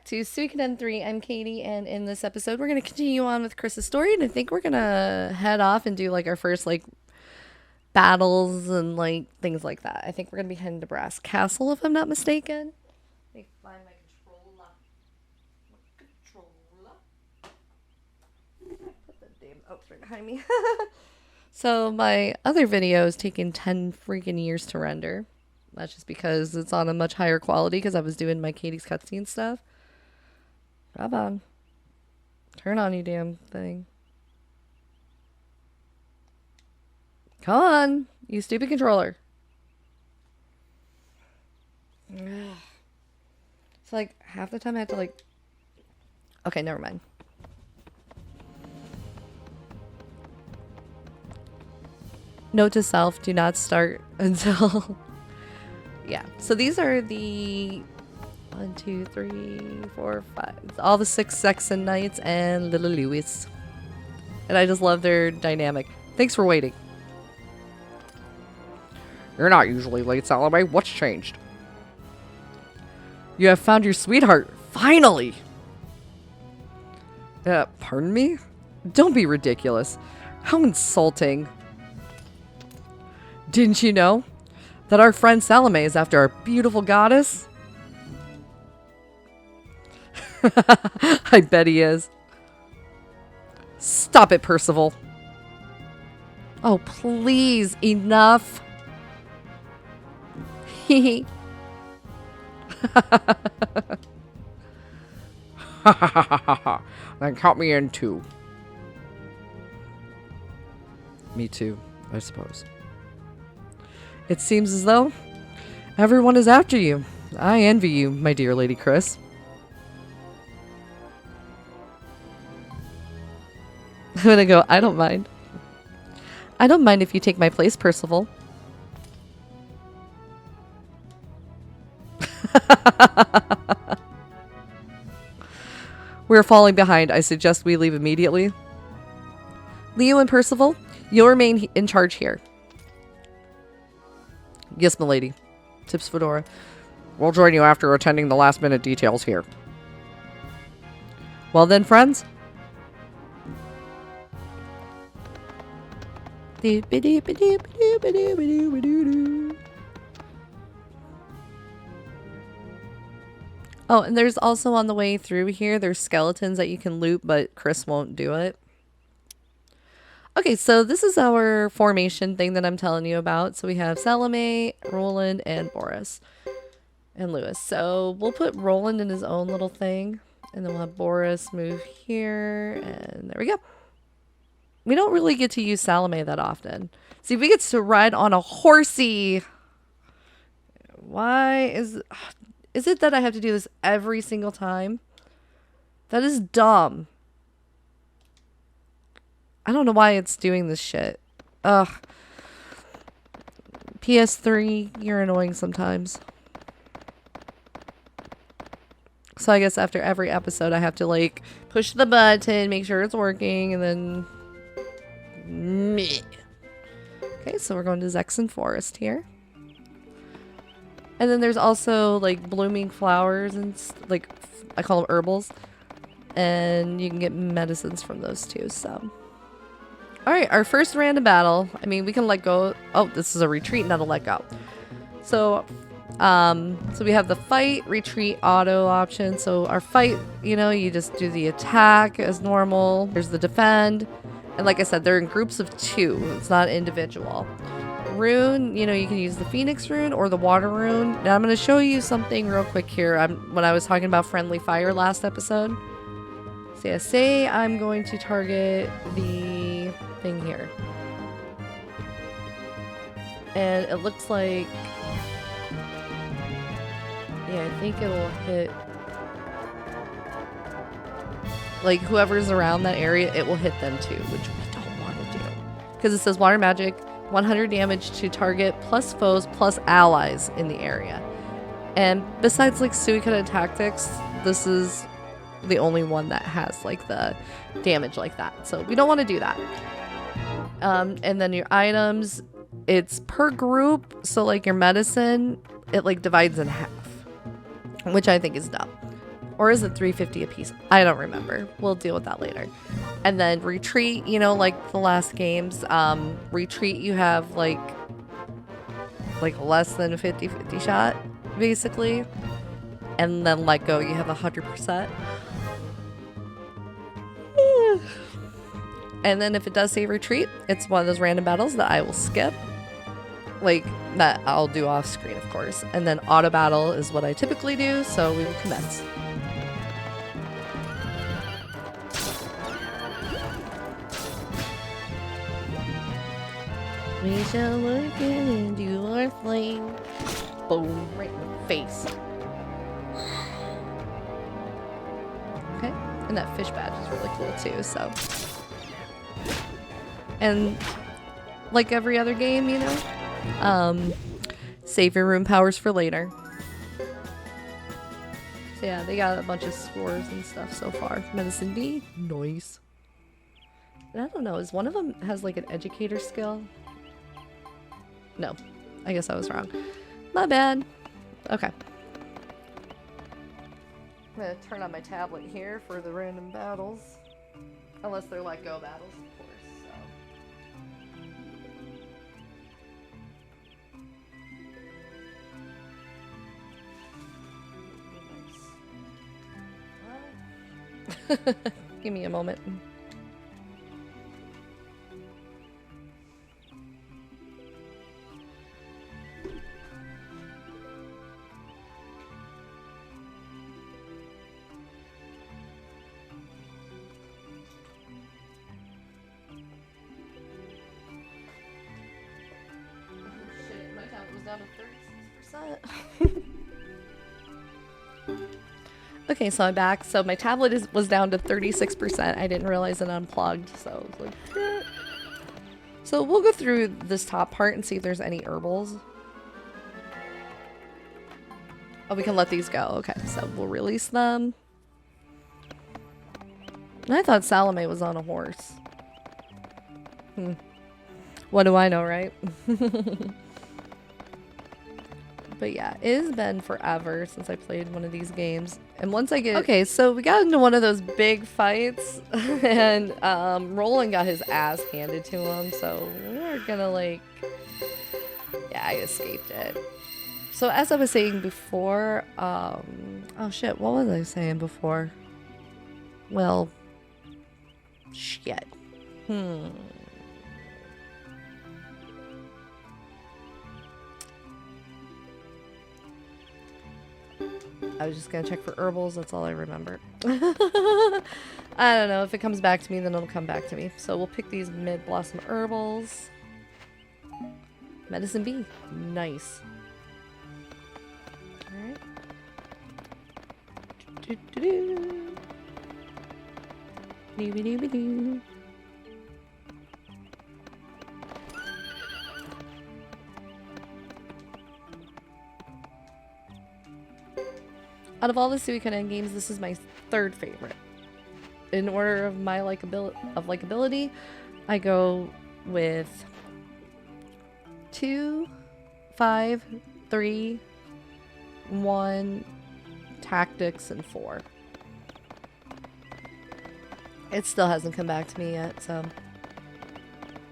to Suikoden 3. I'm Katie, and in this episode, we're going to continue on with Chris's story, and I think we're going to head off and do, like, our first, like, battles and, like, things like that. I think we're going to be heading to Brass Castle, if I'm not mistaken. Let me find my controller. Put the damn... Oh, it's right behind me. So, my other video is taking 10 freaking years to render. That's just because it's on a much higher quality because I was doing my Katie's cutscene stuff. Come on. Turn on, you damn thing. Come on, you stupid controller. It's like half the time I have to like... Okay, never mind. Note to self, do not start until... Yeah, so these are the 1, 2, 3, 4, 5. All the 6 Zexen Knights and little Lewis. And I just love their dynamic. Thanks for waiting. You're not usually late, Salome. What's changed? You have found your sweetheart. Finally! Pardon me? Don't be ridiculous. How insulting. Didn't you know that our friend Salome is after our beautiful goddess? I bet he is. Stop it, Percival. Oh, please, enough. Then count me in too. Me too, I suppose. It seems as though everyone is after you. I envy you, my dear Lady Chris. I'm gonna go, I don't mind. I don't mind if you take my place, Percival. We're falling behind. I suggest we leave immediately. Leo and Percival, you'll remain in charge here. Yes, milady. Tips Fedora. We'll join you after attending the last minute details here. Well then, friends. Oh, and there's also on the way through here, there's skeletons that you can loot, but Chris won't do it. Okay, so this is our formation thing that I'm telling you about. So we have Salome, Roland, and Boris. And Lewis. So we'll put Roland in his own little thing. And then we'll have Boris move here. And there we go. We don't really get to use Salome that often. See, we get to ride on a horsey. Why is it that I have to do this every single time? That is dumb. I don't know why it's doing this shit. Ugh. PS3, you're annoying sometimes. So I guess after every episode I have to like push the button, make sure it's working, and then... Meh. Okay, so we're going to Zexen Forest here. And then there's also like blooming flowers and like, I call them herbals. And you can get medicines from those too, so... Alright, our first random battle. I mean, we can let go. Oh, this is a retreat, not a let go. So we have the fight, retreat, auto option. So our fight, you know, you just do the attack as normal. There's the defend. And like I said, they're in groups of 2. It's not individual. Rune, you know, you can use the Phoenix rune or the water rune. Now I'm going to show you something real quick here. When I was talking about friendly fire last episode. So yeah, say I'm going to target the thing here. And it looks like... Yeah, I think it'll hit... Like, whoever's around that area, it will hit them too, which we don't want to do. Because it says water magic, 100 damage to target, plus foes, plus allies in the area. And besides, like, Suikoden tactics, this is the only one that has, like, the damage like that. So we don't want to do that. And then your items, it's per group. So, like, your medicine, it, like, divides in half. Which I think is dumb. Or is it 350 a piece? I don't remember. We'll deal with that later. And then retreat, you know, like the last games. Retreat, you have like less than a 50-50 shot, basically. And then let go, you have 100%. And then if it does say retreat, it's one of those random battles that I will skip. Like, that I'll do off screen, of course. And then auto battle is what I typically do, so we will commence. We shall look into our flame. Boom, right in the face. Okay, and that fish badge is really cool too, so. And like every other game, you know, save your room powers for later. So yeah, they got a bunch of scores and stuff so far. Medicine B, nice. And I don't know, is one of them has like an educator skill? No, I guess I was wrong. My bad. Okay. I'm gonna turn on my tablet here for the random battles. Unless they're let go battles, of course, so. Well, give me a moment. Down to 36%. Okay, so I'm back. So my tablet was down to 36%. I didn't realize it unplugged, so I was like, eh. So we'll go through this top part and see if there's any herbals. Oh, we can let these go. Okay, so we'll release them. I thought Salome was on a horse. What do I know, right? But yeah, it has been forever since I played one of these games. And once I get... Okay, so we got into one of those big fights. And Roland got his ass handed to him. So we're gonna like... Yeah, I escaped it. So as I was saying before... Oh shit, what was I saying before? Well... Shit. I was just gonna check for herbals, that's all I remember. I don't know, if it comes back to me, then it'll come back to me. So we'll pick these mid-blossom herbals. Medicine B, nice. Alright. Doo-doo-doo. Out of all the Suikoden games, this is my third favorite. In order of my likability, I go with 2, 5, 3, 1, tactics, and 4. It still hasn't come back to me yet, so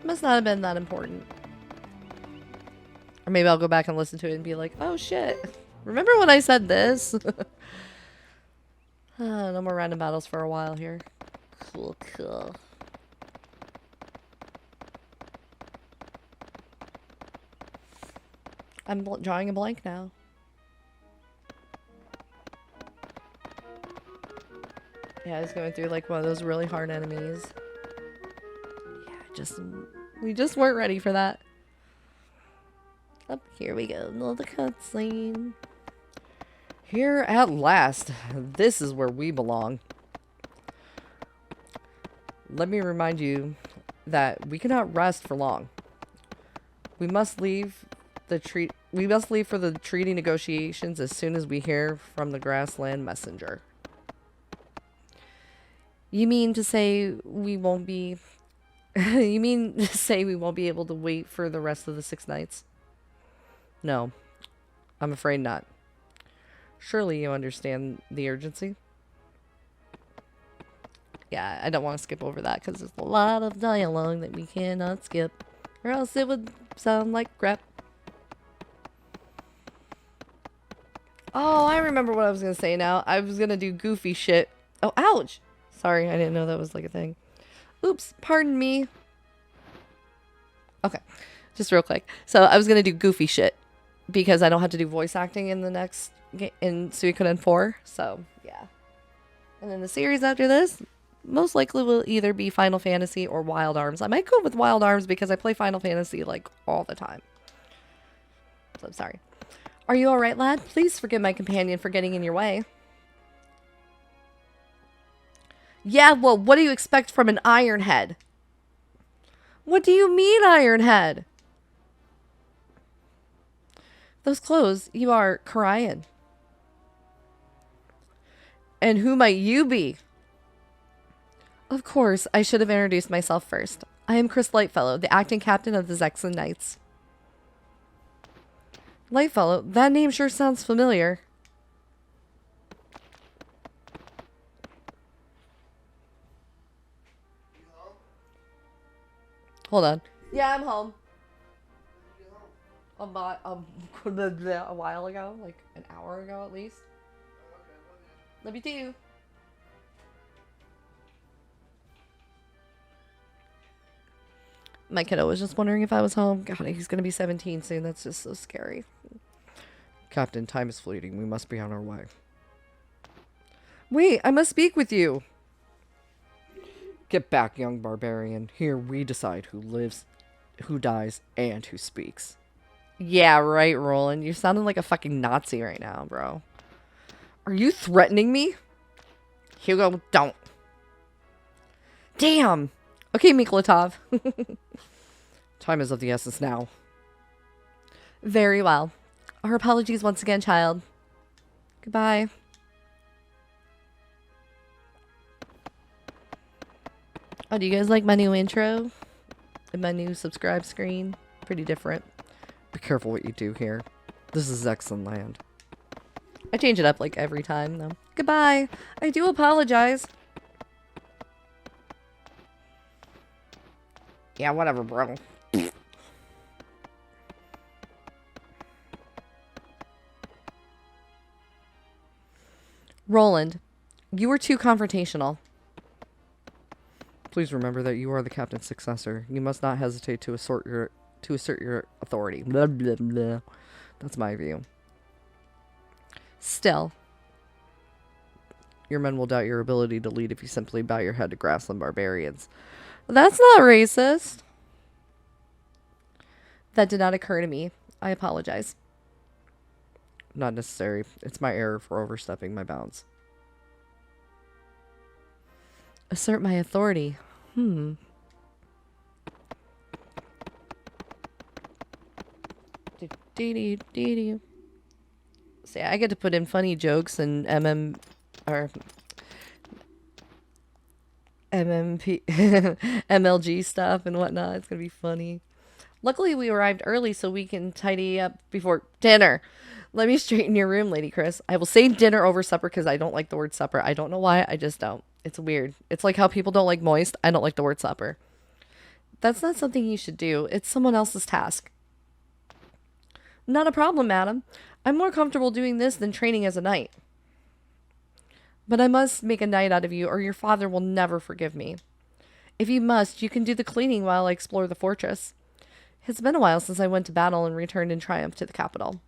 must not have been that important. Or maybe I'll go back and listen to it and be like, oh shit. Remember when I said this? No more random battles for a while here. Cool, cool. I'm drawing a blank now. Yeah, I was going through like one of those really hard enemies. Yeah, we just weren't ready for that. Up here we go, another cutscene. Here at last, this is where we belong. Let me remind you that we cannot rest for long. We must leave for the treaty negotiations as soon as we hear from the Grassland messenger. You mean to say we won't be you mean to say we won't be able to wait for the rest of the 6 Knights? No, I'm afraid not. Surely you understand the urgency? Yeah, I don't want to skip over that because there's a lot of dialogue that we cannot skip. Or else it would sound like crap. Oh, I remember what I was going to say now. I was going to do goofy shit. Oh, ouch! Sorry, I didn't know that was like a thing. Oops, pardon me. Okay, just real quick. So I was going to do goofy shit because I don't have to do voice acting in the next game, in Suikoden 4. So, yeah. And then the series after this most likely will either be Final Fantasy or Wild Arms. I might go with Wild Arms because I play Final Fantasy like all the time. So I'm sorry. Are you alright, lad? Please forgive my companion for getting in your way. Yeah, well, what do you expect from an Ironhead? What do you mean, Ironhead? Those clothes, you are Karayan. And who might you be? Of course, I should have introduced myself first. I am Chris Lightfellow, the acting captain of the Zexen Knights. Lightfellow? That name sure sounds familiar. Hold on. Yeah, I'm home. About a while ago, like an hour ago at least. Love you too. My kiddo was just wondering if I was home. God, he's gonna be 17 soon. That's just so scary. Captain, time is fleeting. We must be on our way. Wait, I must speak with you. Get back, young barbarian. Here we decide who lives, who dies, and who speaks. Yeah, right, Roland. You're sounding like a fucking Nazi right now, bro. Are you threatening me? Hugo, don't. Damn. Okay, Miklatov. Time is of the essence now. Very well. Our apologies once again, child. Goodbye. Oh, do you guys like my new intro? And my new subscribe screen? Pretty different. Be careful what you do here. This is Zexen land. I change it up like every time, though. Goodbye. I do apologize. Yeah, whatever, bro. Roland, you were too confrontational. Please remember that you are the captain's successor. You must not hesitate to assert your authority. Blah, blah, blah. That's my view. Still, your men will doubt your ability to lead if you simply bow your head to Grassland barbarians. That's not racist. That did not occur to me. I apologize. Not necessary. It's my error for overstepping my bounds. Assert my authority. See, I get to put in funny jokes and MLG stuff and whatnot. It's gonna be funny. Luckily, we arrived early so we can tidy up before dinner. Let me straighten your room, Lady Chris. I will say dinner over supper because I don't like the word supper. I don't know why. I just don't. It's weird. It's like how people don't like moist. I don't like the word supper. That's not something you should do. It's someone else's task. Not a problem, madam. I'm more comfortable doing this than training as a knight. But I must make a knight out of you or your father will never forgive me. If you must, you can do the cleaning while I explore the fortress. It's been a while since I went to battle and returned in triumph to the capital.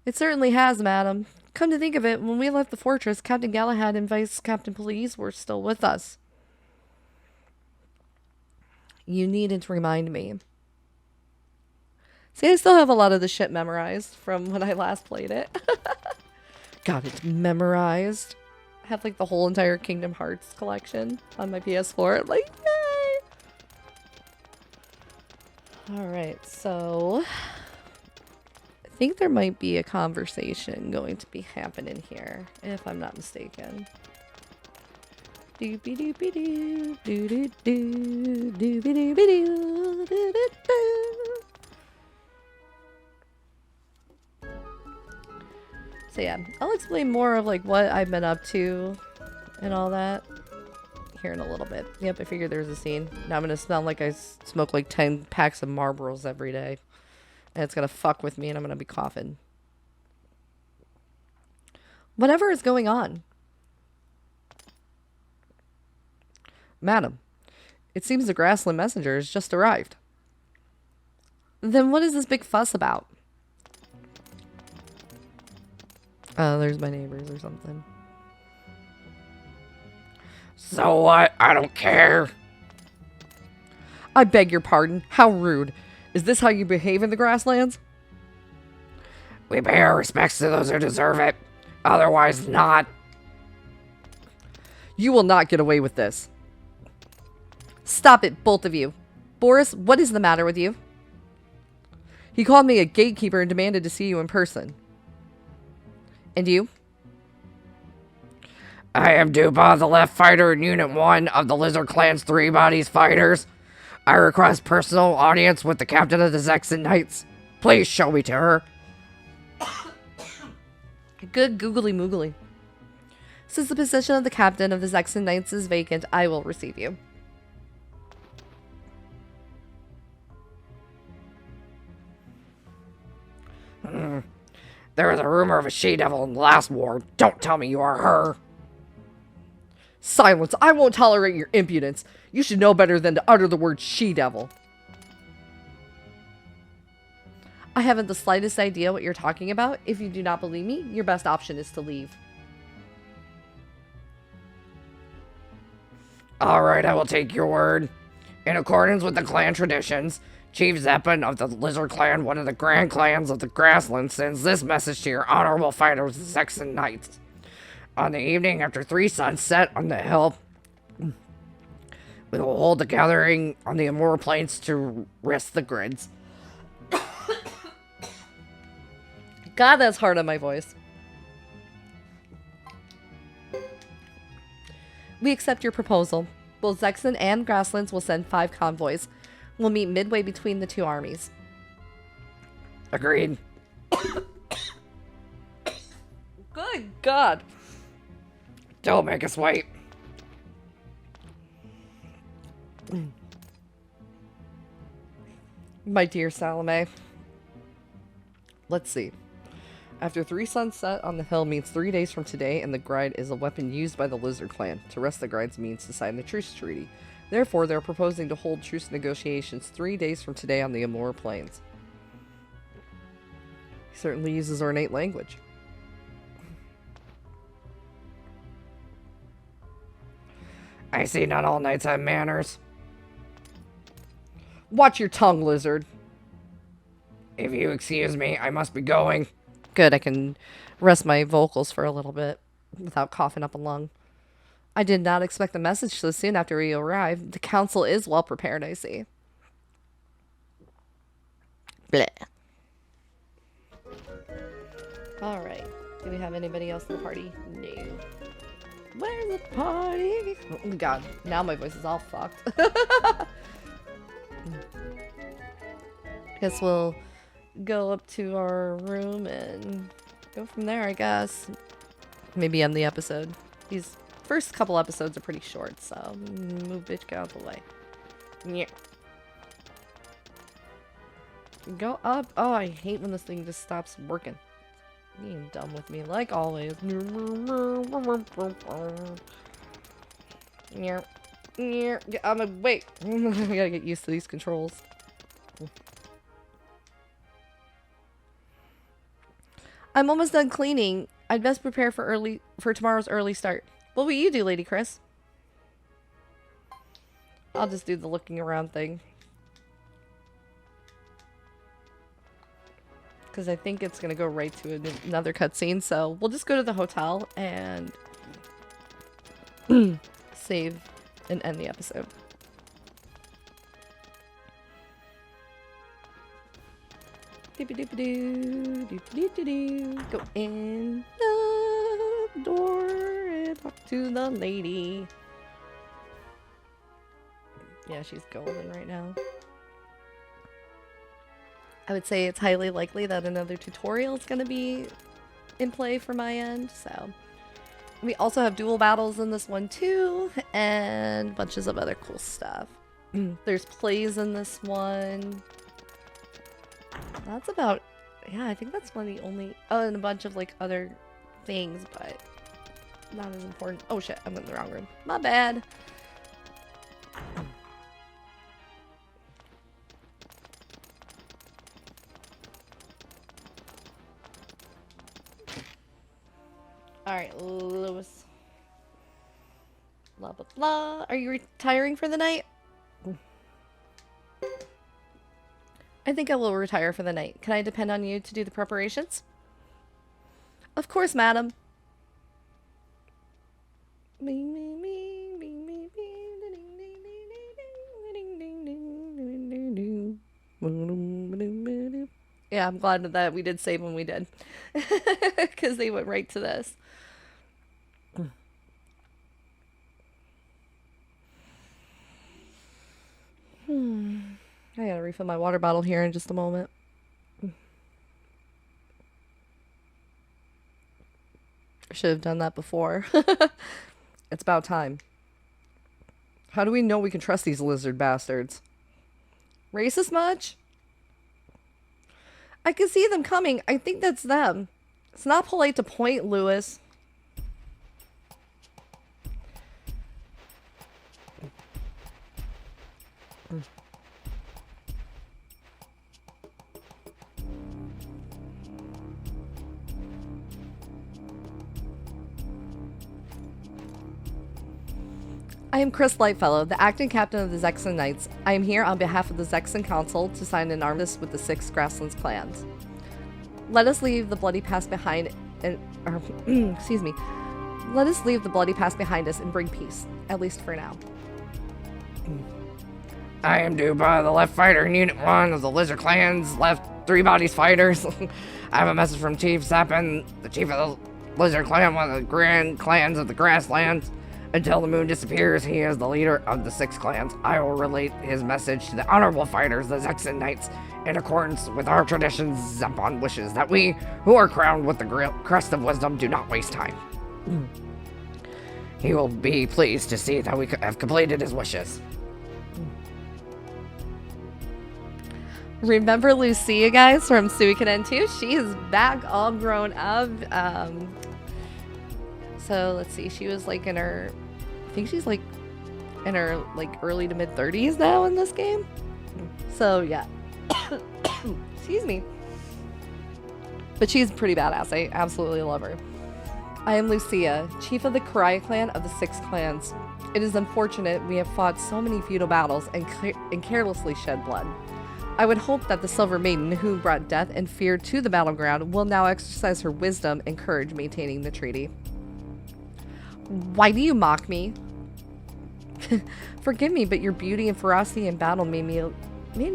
It certainly has, madam. Come to think of it, when we left the fortress, Captain Galahad and Vice Captain Police were still with us. You needn't remind me. See, I still have a lot of the shit memorized from when I last played it. God, it's memorized. I have like the whole entire Kingdom Hearts collection on my PS4. I'm like, yay! Alright, so I think there might be a conversation going to be happening here, if I'm not mistaken. Doobie-doobie-doo, doo-doo-doo, doobie-doobie-doo, doo-doo-doo. So yeah, I'll explain more of like what I've been up to and all that here in a little bit. Yep, I figured there was a scene. Now I'm gonna sound like I smoke like 10 packs of Marlboros every day. And it's gonna fuck with me and I'm gonna be coughing. Whatever is going on. Madam, it seems the Grassland messenger has just arrived. Then what is this big fuss about? There's my neighbors or something. So what? I don't care. I beg your pardon. How rude. Is this how you behave in the Grasslands? We pay our respects to those who deserve it. Otherwise not. You will not get away with this. Stop it, both of you. Boris, what is the matter with you? He called me a gatekeeper and demanded to see you in person. And you? I am Dupa, the left fighter in Unit 1 of the Lizard Clan's Three Bodies Fighters. I request personal audience with the captain of the Zexen Knights. Please show me to her. Good googly moogly. Since the position of the captain of the Zexen Knights is vacant, I will receive you. There was a rumor of a she-devil in the last war. Don't tell me you are her. Silence! I won't tolerate your impudence. You should know better than to utter the word she-devil. I haven't the slightest idea what you're talking about. If you do not believe me, your best option is to leave. Alright, I will take your word. In accordance with the clan traditions, Chief Zeppin of the Lizard Clan, one of the grand clans of the Grassland, sends this message to your honorable fighters, the Zexen Knights. On the evening after 3 suns set on the hill, we will hold the gathering on the Amur Plains to rest the grids. God, that's hard on my voice. We accept your proposal. Both Zexen and Grasslands will send 5 convoys. We'll meet midway between the 2 armies. Agreed. Good God. Don't make us wait. My dear Salome. Let's see. After 3 suns set on the hill means 3 days from today, and the Gride is a weapon used by the Lizard Clan. To rest the Grides means to sign the truce treaty. Therefore, they're proposing to hold truce negotiations 3 days from today on the Amur Plains. He certainly uses ornate language. I see not all knights have manners. Watch your tongue, lizard. If you excuse me, I must be going. Good, I can rest my vocals for a little bit without coughing up a lung. I did not expect the message so soon after we arrived. The council is well prepared, I see. Bleh. Alright. Do we have anybody else in the party? No. Where's the party? Oh god, now my voice is all fucked. Guess we'll go up to our room and go from there, I guess. Maybe end the episode. These first couple episodes are pretty short, so move bitch, get out of the way. Yeah. Go up. Oh, I hate when this thing just stops working. Being dumb with me, like always. Get out of my way. I gotta get used to these controls. I'm almost done cleaning. I'd best prepare for tomorrow's early start. What will you do, Lady Chris? I'll just do the looking around thing. Because I think it's going to go right to another cutscene. So we'll just go to the hotel and save and end the episode. Doop-a-doop-a-doo, doop-a-doo-doo-doo. Go in the door and talk to the lady. Yeah, she's golden right now. I would say it's highly likely that another tutorial is going to be in play for my end, so We also have dual battles in this one too, and bunches of other cool stuff. There's plays in this one. That's about, yeah, I think that's one of the only, oh, and a bunch of like other things, but not as important. Oh shit, I'm in the wrong room. My bad. Alright, Lewis. Blah, blah, blah. Are you retiring for the night? I think I will retire for the night. Can I depend on you to do the preparations? Of course, madam. Yeah, I'm glad that we did save when we did. Because they went right to this. I gotta refill my water bottle here in just a moment. I should have done that before. It's about time. How do we know we can trust these lizard bastards? Racist much? I can see them coming. I think that's them. It's not polite to point, Lewis. I am Chris Lightfellow, the acting captain of the Zexen Knights. I am here on behalf of the Zexen Council to sign an armistice with the 6 Grasslands clans. Let us leave the bloody past behind and excuse me. Let us leave the bloody past behind us and bring peace, at least for now. I am due by the left fighter in Unit 1 of the Lizard Clan's left 3 bodies fighters. I have a message from Chief Zexen, the chief of the Lizard Clan, one of the grand clans of the Grasslands. Until the moon disappears, he is the leader of the 6 clans. I will relate his message to the honorable fighters, the Zexen Knights, in accordance with our traditions. Zepon wishes that we, who are crowned with the crest of wisdom, do not waste time. He will be pleased to see that we have completed his wishes. Remember Lucia, guys, from Suikoden 2? She is back all grown up. So let's see, she was like in her, I think she's like in her like early to mid 30s now in this game. So yeah. Excuse me. But she's pretty badass. I absolutely love her. I am Lucia, chief of the Karai clan of the 6 clans. It is unfortunate we have fought so many feudal battles and carelessly shed blood. I would hope that the Silver Maiden, who brought death and fear to the battleground, will now exercise her wisdom and courage maintaining the treaty. Why do you mock me? Forgive me, but your beauty and ferocity in battle made me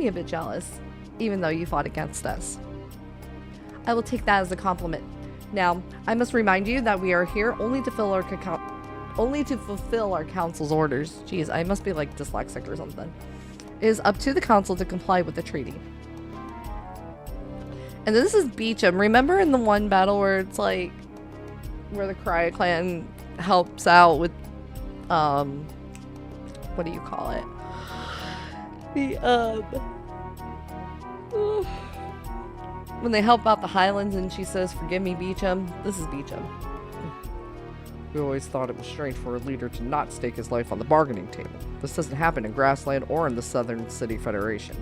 a bit jealous, even though you fought against us. I will take that as a compliment. Now, I must remind you that we are here only to fulfill our council's orders. Jeez, I must be like dyslexic or something. It is up to the council to comply with the treaty. And this is Beecham. Remember in the one battle where it's like where the Cry clan helps out with what do you call it? The when they help out the Highlands and she says, "Forgive me, Beecham." This is Beecham. We always thought it was strange for a leader to not stake his life on the bargaining table. This doesn't happen in Grassland or in the Southern City Federation.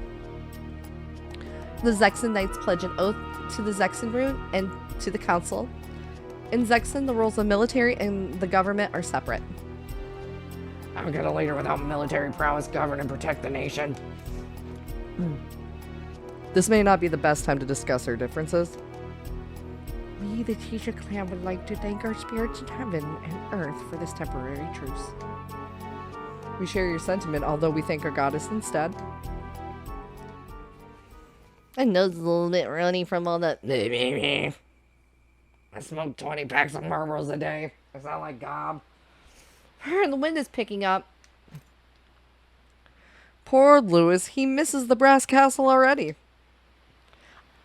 The Zexen Knights pledge an oath to the Zexen rune and to the council. In Zexen, the roles of military and the government are separate. How can a leader without military prowess govern and protect the nation? This may not be the best time to discuss our differences. We, the Teacher clan, would like to thank our spirits in heaven and earth for this temporary truce. We share your sentiment, although we thank our goddess instead. I know it's a little bit runny from all that. I smoke 20 packs of Marlboros a day. I sound like Gob. The wind is picking up. Poor Lewis, he misses the brass castle already.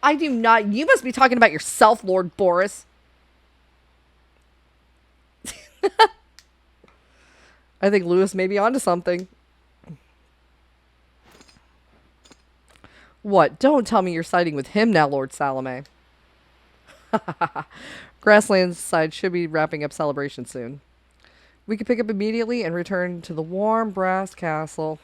I do not. You must be talking about yourself, Lord Boris. I think Lewis may be onto something. What? Don't tell me you're siding with him now, Lord Salome. Grassland's side should be wrapping up celebration soon. We could pick up immediately and return to the warm brass castle.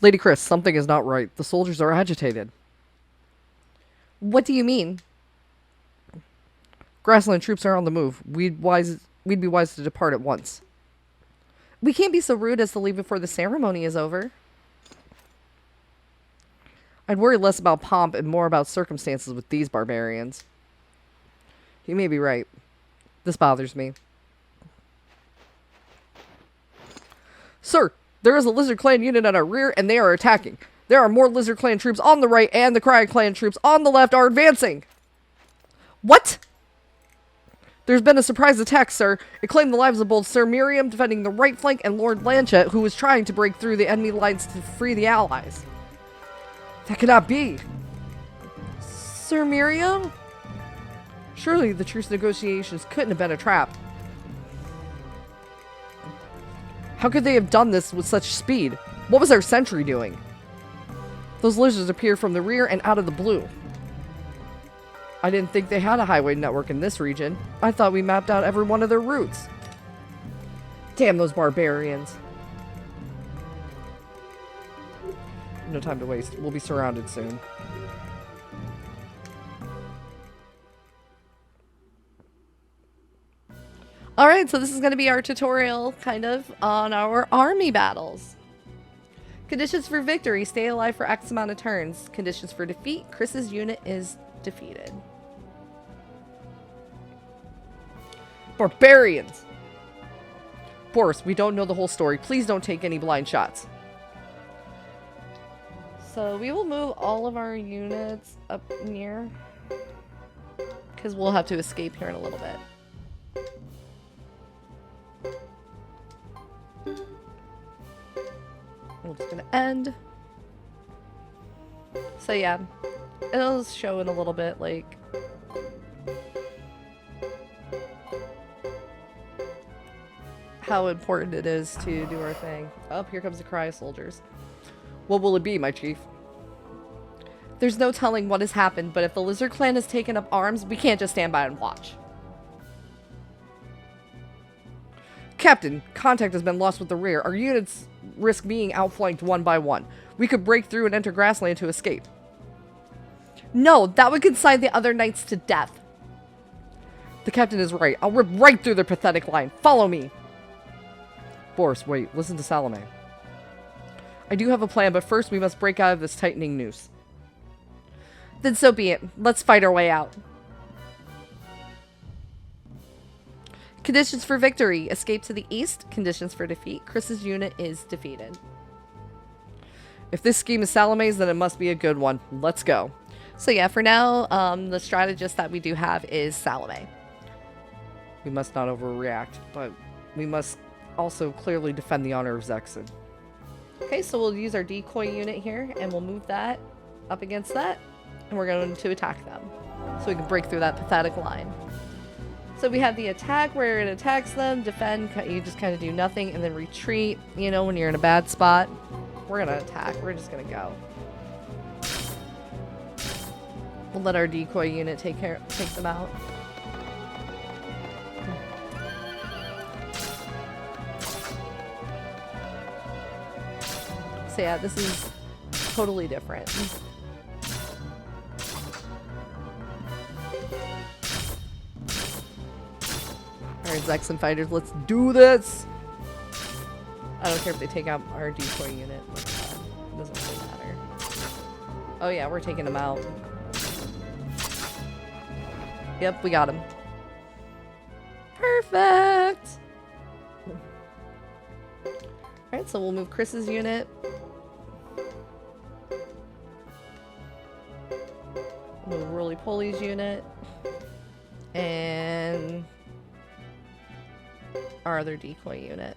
Lady Chris, something is not right. The soldiers are agitated. What do you mean? Grassland troops are on the move. We'd be wise to depart at once. We can't be so rude as to leave before the ceremony is over. I'd worry less about pomp and more about circumstances with these barbarians. You may be right. This bothers me. Sir, there is a Lizard Clan unit at our rear, and they are attacking. There are more Lizard Clan troops on the right, and the Cry Clan troops on the left are advancing. What? There's been a surprise attack, sir. It claimed the lives of both Sir Miriam defending the right flank and Lord Lanchet, who was trying to break through the enemy lines to free the allies. That cannot be. Sir Miriam? Surely the truce negotiations couldn't have been a trap. How could they have done this with such speed? What was our sentry doing? Those lizards appear from the rear and out of the blue. I didn't think they had a highway network in this region. I thought we mapped out every one of their routes. Damn those barbarians. No time to waste. We'll be surrounded soon. Alright, so this is going to be our tutorial, kind of, on our army battles. Conditions for victory. Stay alive for X amount of turns. Conditions for defeat. Chris's unit is defeated. Barbarians! Boris, we don't know the whole story. Please don't take any blind shots. So we will move all of our units up near, because we'll have to escape here in a little bit. We're just gonna end. So yeah, it'll show in a little bit, like, how important it is to do our thing. Oh, here comes the cry of soldiers. What will it be, my chief? There's no telling what has happened, but if the Lizard Clan has taken up arms, we can't just stand by and watch. Captain, contact has been lost with the rear. Our units risk being outflanked one by one. We could break through and enter Grassland to escape. No, that would consign the other knights to death. The captain is right. I'll rip right through their pathetic line. Follow me. Boris, wait. Listen to Salome. I do have a plan, but first we must break out of this tightening noose. Then so be it. Let's fight our way out. Conditions for victory. Escape to the east. Conditions for defeat. Chris's unit is defeated. If this scheme is Salome's, then it must be a good one. Let's go. So yeah, for now, the strategist that we do have is Salome. We must not overreact, but we must also clearly defend the honor of Zexen. Okay, so we'll use our decoy unit here, and we'll move that up against that, and we're going to attack them. So we can break through that pathetic line. So we have the attack where it attacks them, defend, you just kind of do nothing, and then retreat, you know, when you're in a bad spot. We're going to attack. We're just going to go. We'll let our decoy unit take them out. So yeah, this is totally different. Alright, Zexen fighters, let's do this! I don't care if they take out our decoy unit. It doesn't really matter. Oh yeah, we're taking them out. Yep, we got him. Perfect! Alright, so we'll move Chris's unit. Move Roly-Poly's unit. And our other decoy unit.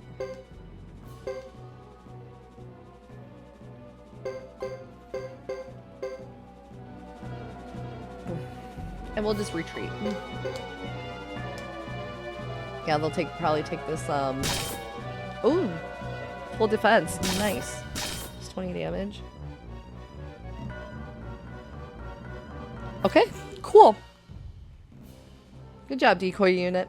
And we'll just retreat. Yeah, they'll probably take this, ooh! Full defense. Nice. It's 20 damage. Okay, cool. Good job, decoy unit.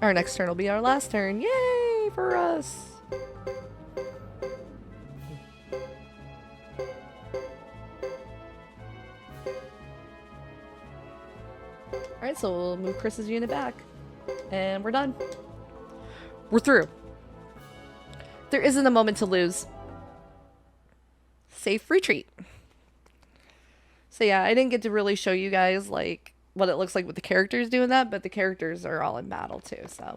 Our next turn will be our last turn. Yay for us! Alright, so we'll move Chris's unit back. And we're done. We're through. There isn't a moment to lose. Safe retreat. So yeah, I didn't get to really show you guys like what it looks like with the characters doing that, but the characters are all in battle too, so.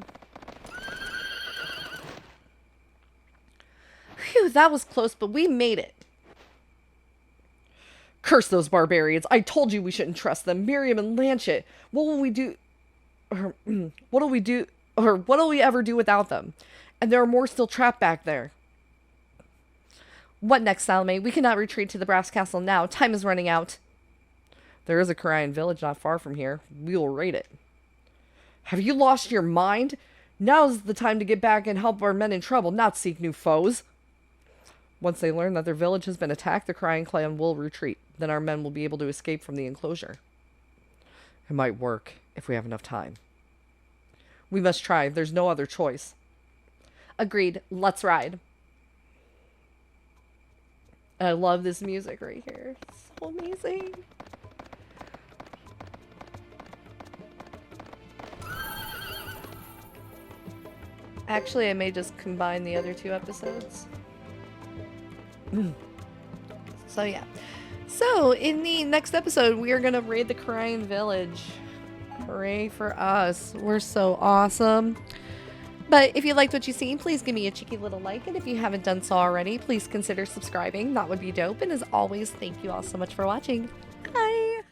Phew, that was close, but we made it. Curse those barbarians. I told you we shouldn't trust them. Miriam and Lanchet. What will we do? Or, what will we do? Or what will we ever do without them? And there are more still trapped back there. What next, Salome? We cannot retreat to the Brass Castle now. Time is running out. There is a Korean village not far from here. We will raid it. Have you lost your mind? Now's the time to get back and help our men in trouble, not seek new foes. Once they learn that their village has been attacked, the Korean clan will retreat. Then our men will be able to escape from the enclosure. It might work if we have enough time. We must try. There's no other choice. Agreed. Let's ride. I love this music right here. It's so amazing. Actually, I may just combine the other two episodes. So yeah. So in the next episode, we are gonna raid the Korean village. Hooray for us. We're so awesome. But if you liked what you seen, please give me a cheeky little like. And if you haven't done so already, please consider subscribing. That would be dope. And as always, thank you all so much for watching. Bye!